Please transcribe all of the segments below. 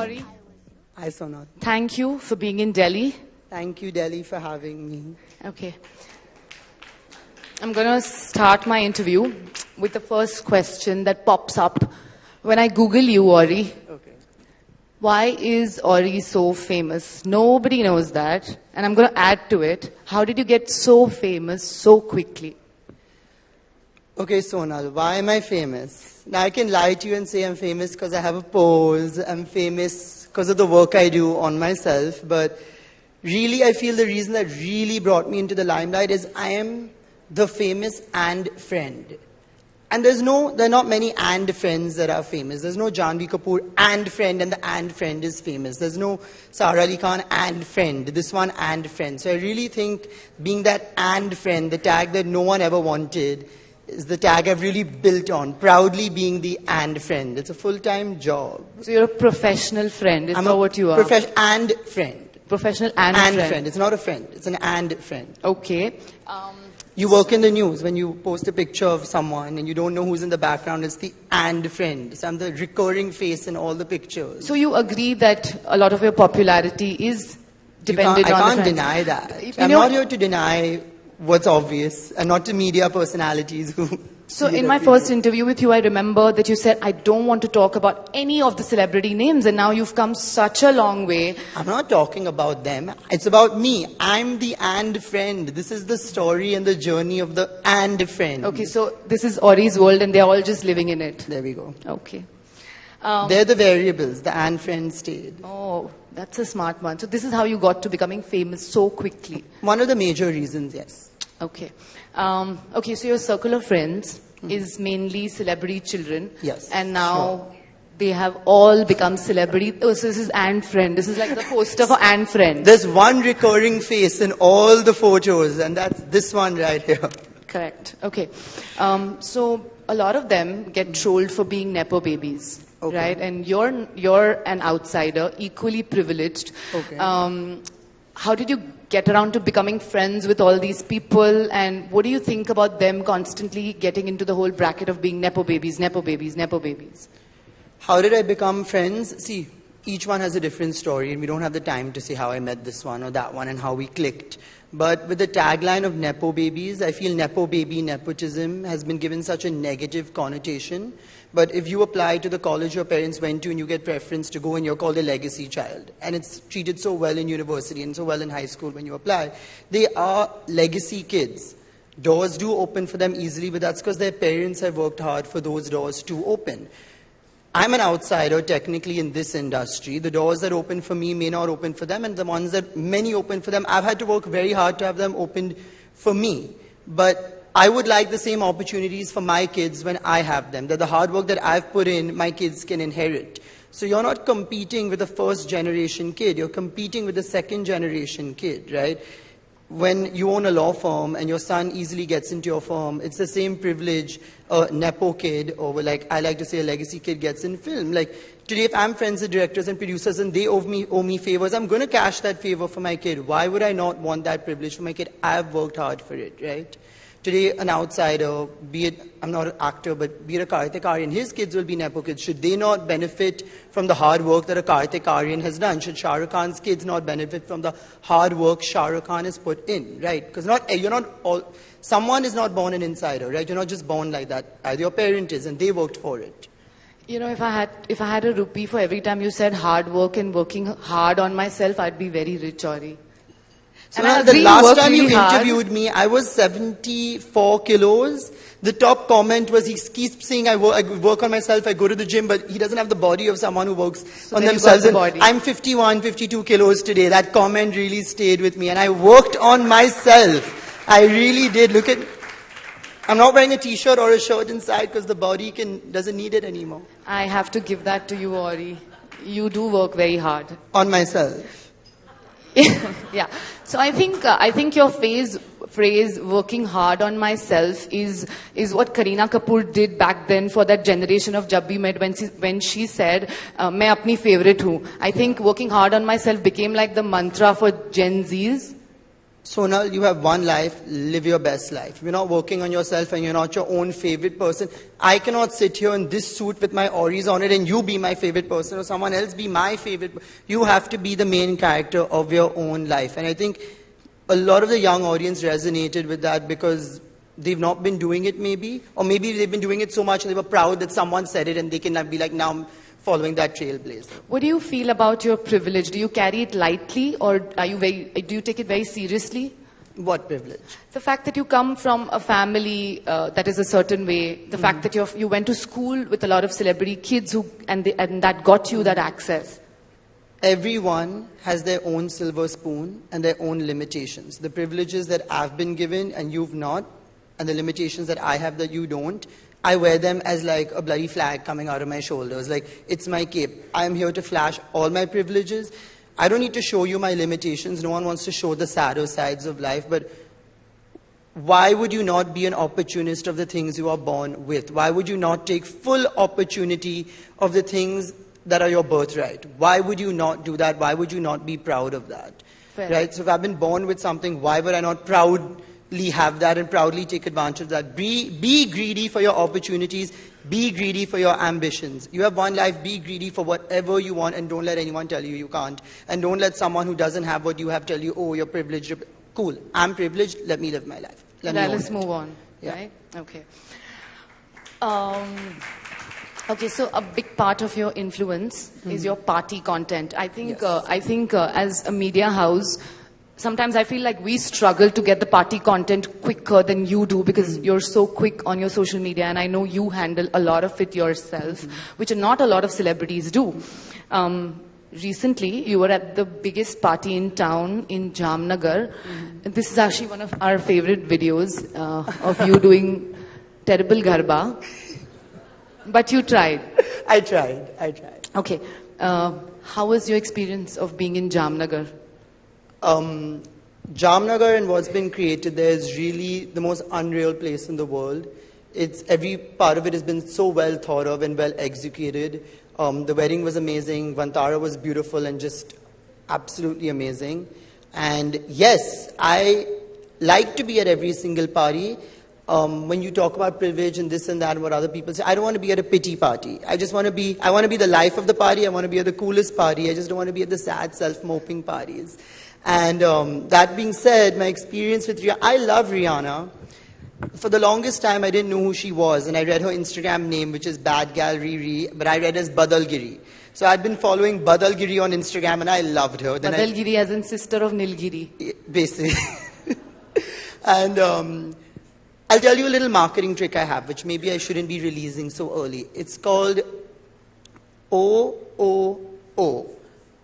Orry. Hi, Sonal. Thank you for being in Delhi. Thank you, Delhi, for having me. Okay. I'm going to start my interview with the first question that pops up when I Google you, Orry. Okay. Why is Orry so famous? Nobody knows that. And I'm going to add to it. How did you get so famous so quickly? Okay, Sonal, why am I famous? Now, I can lie to you and say I'm famous because I have a pose. I'm famous because of the work I do on myself. But really, I feel the reason that really brought me into the limelight is I am the famous and friend. And there are not many and friends that are famous. There's no Janvi Kapoor and friend and the and friend is famous. There's no Sara Ali Khan and friend. This one and friend. So I really think being that and friend, the tag that no one ever wanted, is the tag I've really built on. Proudly being the and friend. It's a full-time job. So you're a professional friend. Is that what you are? And friend. Professional and friend. It's not a friend. It's an and friend. Okay. You work in the news when you post a picture of someone and you don't know who's in the background. It's the and friend. So I'm the recurring face in all the pictures. So you agree that a lot of your popularity is dependent on the I can't friends. deny that. I'm not here to deny what's obvious and not to media personalities who... So in my first interview with you, I remember that you said, I don't want to talk about any of the celebrity names, and now you've come such a long way. I'm not talking about them. It's about me. I'm the and friend. This is the story and the journey of the and friend. Okay, so this is Orry's world, and they're all just living in it. There we go. Okay. They're the variables. The and friend stayed. Oh, that's a smart one. So this is how you got to becoming famous so quickly. One of the major reasons, yes. Okay. Okay, so your circle of friends is mainly celebrity children. Yes. And now they have all become celebrity. Oh, so this is and friend. This is like the poster for and friend. There's one recurring face in all the photos, and that's this one right here. Correct. Okay. So a lot of them get trolled for being nepo babies. Okay. Right? And you're an outsider, equally privileged. Okay. How did you get around to becoming friends with all these people, and what do you think about them constantly getting into the whole bracket of being nepo babies, nepo babies, nepo babies? How did I become friends? See, each one has a different story, and we don't have the time to say how I met this one or that one and how we clicked. But with the tagline of nepo babies, I feel nepo baby, nepotism has been given such a negative connotation. But if you apply to the college your parents went to and you get preference to go, and you're called a legacy child, and it's treated so well in university and so well in high school when you apply, they are legacy kids. Doors do open for them easily, but that's because their parents have worked hard for those doors to open. I'm an outsider technically in this industry. The doors that open for me may not open for them, and the ones that many open for them, I've had to work very hard to have them opened for me. But I would like the same opportunities for my kids when I have them, that the hard work that I've put in, my kids can inherit. So you're not competing with a first generation kid, you're competing with a second generation kid, right? When you own a law firm and your son easily gets into your firm, it's the same privilege a nepo kid, or like I like to say a legacy kid, gets in film. Like today, if I'm friends with directors and producers and they owe me favors, I'm going to cash that favor for my kid. Why would I not want that privilege for my kid? I've worked hard for it, right? Today, an outsider, be it, I'm not an actor, but be it a Kartik Aaryan, his kids will be nepo kids. Should they not benefit from the hard work that a Kartik Aaryan has done? Should Shah Rukh Khan's kids not benefit from the hard work Shah Rukh Khan has put in, right? Because someone is not born an insider, right? You're not just born like that. Either your parent is, and they worked for it. You know, if I had a rupee for every time you said hard work and working hard on myself, I'd be very rich, Orry. So now, the last time you interviewed me, I was 74 kilos. The top comment was, he keeps saying, I work on myself, I go to the gym, but he doesn't have the body of someone who works on themselves. I'm 51, 52 kilos today. That comment really stayed with me, and I worked on myself. I really did. Look at, I'm not wearing a t-shirt or a shirt inside because the body doesn't need it anymore. I have to give that to you, Orry. You do work very hard. On myself. Yeah. So I think your phrase working hard on myself is what Kareena Kapoor did back then for that generation of Jab Bhi Met when she said मैं अपनी favorite हूँ. I think working hard on myself became like the mantra for Gen Zs. Sonal, you have one life, live your best life. You're not working on yourself and you're not your own favorite person. I cannot sit here in this suit with my Orrys on it and you be my favorite person or someone else be my favorite. You have to be the main character of your own life. And I think a lot of the young audience resonated with that because they've not been doing it maybe, or maybe they've been doing it so much and they were proud that someone said it and they can be like, now I'm following that trailblazer. What do you feel about your privilege? Do you carry it lightly or do you take it very seriously? What privilege? The fact that you come from a family that is a certain way, the fact that you went to school with a lot of celebrity kids and that got you that access. Everyone has their own silver spoon and their own limitations. The privileges that I've been given and you've not, and the limitations that I have that you don't, I wear them as like a bloody flag coming out of my shoulders. Like, it's my cape. I am here to flash all my privileges. I don't need to show you my limitations. No one wants to show the sadder sides of life. But why would you not be an opportunist of the things you are born with? Why would you not take full opportunity of the things that are your birthright? Why would you not do that? Why would you not be proud of that? Fair. Right? So if I've been born with something, why would I not proudly have that and proudly take advantage of that? Be greedy for your opportunities. Be greedy for your ambitions. You have one life. Be greedy for whatever you want and don't let anyone tell you you can't. And don't let someone who doesn't have what you have tell you, oh, you're privileged. Cool. I'm privileged. Let me live my life. Let's move on. Yeah. Right? Okay. Okay, so a big part of your influence is your party content. I think, Yes. As a media house, sometimes I feel like we struggle to get the party content quicker than you do because you're so quick on your social media, and I know you handle a lot of it yourself, which not a lot of celebrities do. Recently, you were at the biggest party in town in Jamnagar. This is actually one of our favorite videos of you doing terrible garba. But you tried. I tried. Okay. How was your experience of being in Jamnagar? Jamnagar and what's been created there is really the most unreal place in the world. Every part of it has been so well thought of and well executed. The wedding was amazing. Vantara was beautiful and just absolutely amazing. And yes, I like to be at every single party. When you talk about privilege and this and that and what other people say, I don't want to be at a pity party. I want to be the life of the party. I want to be at the coolest party. I just don't want to be at the sad, self-moping parties. And that being said, my experience with Rihanna, I love Rihanna. For the longest time, I didn't know who she was. And I read her Instagram name, which is Bad Gal Riri, but I read as Badalgiri. So I'd been following Badalgiri on Instagram and I loved her. Badalgiri as in sister of Nilgiri. Basically. And I'll tell you a little marketing trick I have, which maybe I shouldn't be releasing so early. It's called OOO.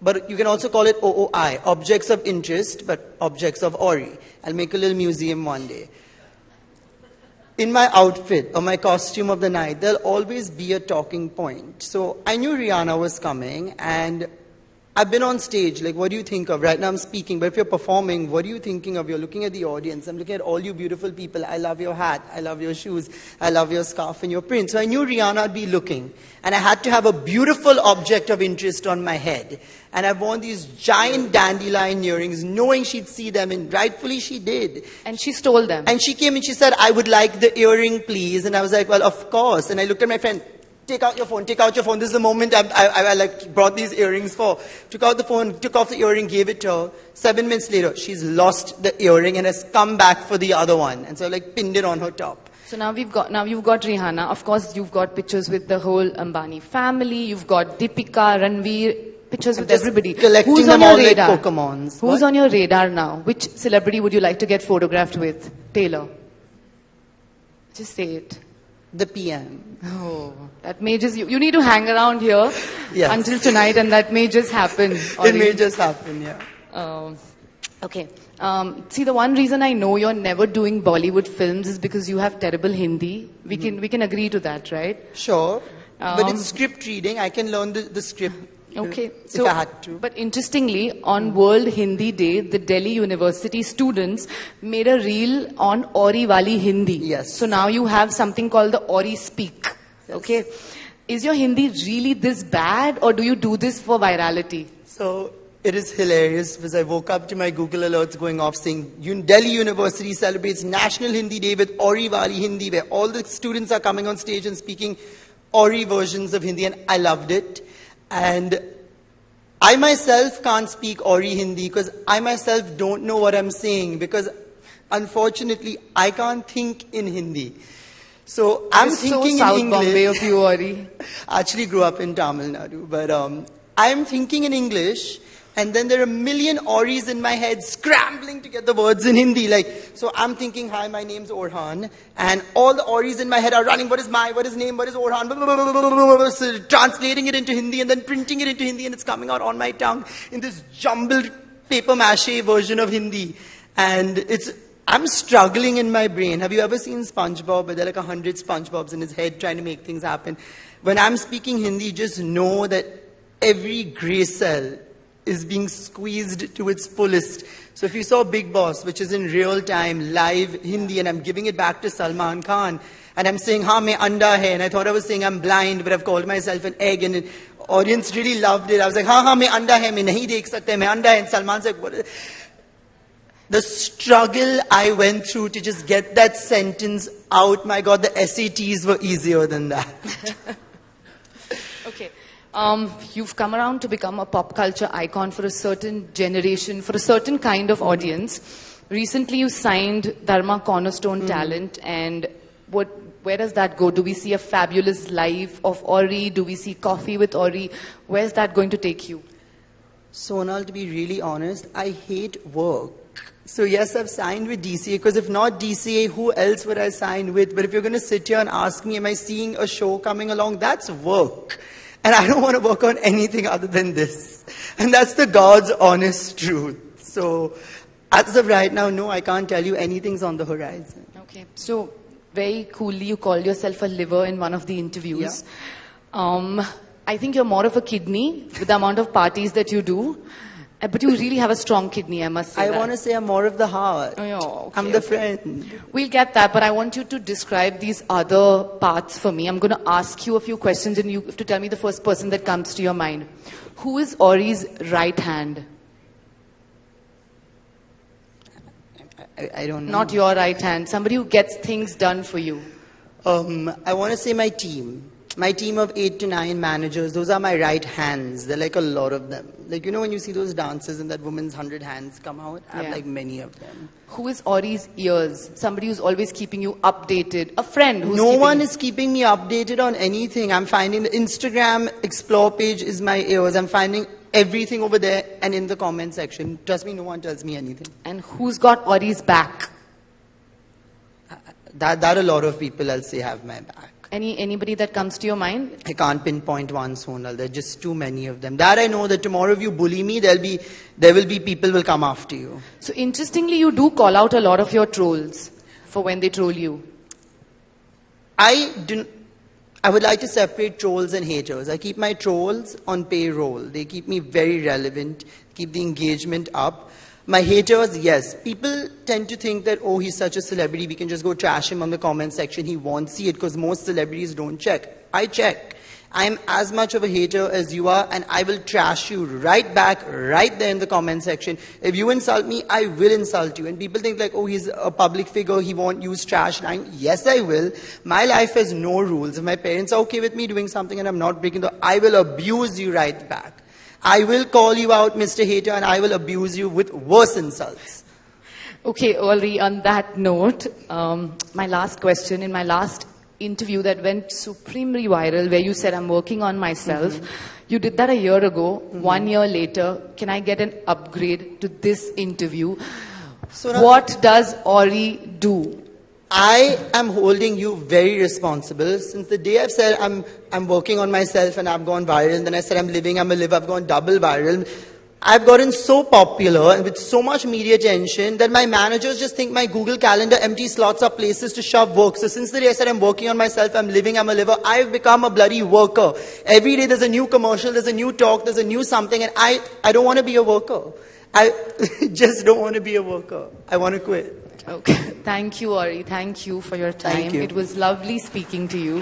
But you can also call it OOI, Objects of Interest, but Objects of Orry. I'll make a little museum one day. In my outfit or my costume of the night, there'll always be a talking point. So I knew Rihanna was coming, and I've been on stage, like, what do you think of? Right now I'm speaking, but if you're performing, what are you thinking of? You're looking at the audience. I'm looking at all you beautiful people. I love your hat. I love your shoes. I love your scarf and your print. So I knew Rihanna would be looking. And I had to have a beautiful object of interest on my head. And I've worn these giant dandelion earrings, knowing she'd see them, and rightfully she did. And she stole them. And she came and she said, I would like the earring, please. And I was like, well, of course. And I looked at my friend, take out your phone, take out your phone. This is the moment I like brought these earrings for. Took out the phone, took off the earring, gave it to her. 7 minutes later, she's lost the earring and has come back for the other one. And so like pinned it on her top. So now you've got Rihanna. Of course, you've got pictures with the whole Ambani family. You've got Deepika, Ranveer, pictures with everybody. Collecting Who's them on all your like radar? Pokemons. Who's on your radar now? Which celebrity would you like to get photographed with? Taylor. Just say it. The PM. Oh, that may just, you need to hang around here Yes. until tonight, and that may just happen. It may just happen, yeah. Okay. See, the one reason I know you're never doing Bollywood films is because you have terrible Hindi. We can agree to that, right? Sure. But it's script reading. I can learn the script. Okay. If So, I had to. But interestingly, on World Hindi Day, the Delhi University students made a reel on Orry Wali Hindi. Yes. So now you have something called the Orry Speak. Yes. Okay. Is your Hindi really this bad, or do you do this for virality? So It is hilarious because I woke up to my Google alerts going off saying Delhi University celebrates National Hindi Day with Orry Wali Hindi, where all the students are coming on stage and speaking Orry versions of Hindi, and I loved it. And I myself can't speak Orry Hindi because I myself don't know what I'm saying, because unfortunately I can't think in Hindi. So I'm thinking South in English. Bombay of you, Orry. I actually grew up in Tamil Nadu, but I'm thinking in English, and then there are a million Orrys in my head scrambling to get the words in Hindi. So I'm thinking, hi, my name's Orhan, and all the Orrys in my head are running, what is name, what is Orhan, blah, blah, blah, blah, blah, blah, so translating it into Hindi and then printing it into Hindi, and it's coming out on my tongue in this jumbled paper mache version of Hindi. And I'm struggling in my brain. Have you ever seen SpongeBob? There are like 100 SpongeBobs in his head trying to make things happen. When I'm speaking Hindi, just know that every grey cell is being squeezed to its fullest. So if you saw Big Boss, which is in real time, live Hindi, and I'm giving it back to Salman Khan, and I'm saying, haan, main anda hai, and I thought I was saying I'm blind, but I've called myself an egg, and the audience really loved it. I was like, haan, main anda hai, main nahi dekh sakte, main anda hai, and Salman's like, what? The struggle I went through to just get that sentence out, my God, the SATs were easier than that. Okay. You've come around to become a pop culture icon for a certain generation, for a certain kind of audience. Recently, you signed Dharma Cornerstone Talent, and where does that go? Do we see a fabulous life of Orry? Do we see Coffee with Orry? Where's that going to take you? Sonal, to be really honest, I hate work. So yes, I've signed with DCA, because if not DCA, who else would I sign with? But if you're going to sit here and ask me, am I seeing a show coming along? That's work. And I don't want to work on anything other than this. And that's the God's honest truth. So as of right now, no, I can't tell you anything's on the horizon. Okay. So very coolly, you called yourself a liver in one of the interviews. Yeah. I think you're more of a kidney with the amount of parties that you do. But you really have a strong kidney, I must say. I want to say I'm more of the heart. Oh, yeah, okay, I'm the friend. We'll get that, but I want you to describe these other parts for me. I'm going to ask you a few questions, and you have to tell me the first person that comes to your mind. Who is Orry's right hand? I don't know. Not your right hand. Somebody who gets things done for you. I want to say my team. My team of 8 to 9 managers, those are my right hands. There are like a lot of them. Like, you know, when you see those dances and that woman's 100 hands come out, I have like many of them. Who is Orry's ears? Somebody who's always keeping you updated. A friend who's No one is keeping me updated on anything. I'm finding the Instagram explore page is my ears. I'm finding everything over there and in the comment section. Trust me, no one tells me anything. And who's got Orry's back? That a lot of people, I'll say, have my back. Anybody that comes to your mind? I can't pinpoint one, Sonal. There are just too many of them. That I know that tomorrow if you bully me, there will be people will come after you. So interestingly, you do call out a lot of your trolls for when they troll you. I would like to separate trolls and haters. I keep my trolls on payroll. They keep me very relevant, keep the engagement up. My haters, yes. People tend to think that, oh, he's such a celebrity, we can just go trash him on the comment section. He won't see it because most celebrities don't check. I check. I'm as much of a hater as you are, and I will trash you right back, right there in the comment section. If you insult me, I will insult you. And people think like, oh, he's a public figure, he won't use trash line. Yes, I will. My life has no rules. If my parents are okay with me doing something and I'm not breaking the, I will abuse you right back. I will call you out, Mr. Hater, and I will abuse you with worse insults. Okay, Orry, on that note, my last question, in my last interview that went supremely viral, where you said, I'm working on myself, you did that a year ago. 1 year later, can I get an upgrade to this interview? So now, what does Orry do? I am holding you very responsible. Since the day I've said I'm working on myself and I've gone viral, and then I said I'm a liver, I've gone double viral. I've gotten so popular and with so much media attention that my managers just think my Google Calendar empty slots are places to shove work. So since the day I said I'm working on myself, I'm a liver, I've become a bloody worker. Every day there's a new commercial, there's a new talk, there's a new something, and I don't want to be a worker. I just don't want to be a worker. I want to quit. Okay. Thank you, Orry. Thank you for your time. Thank you. It was lovely speaking to you.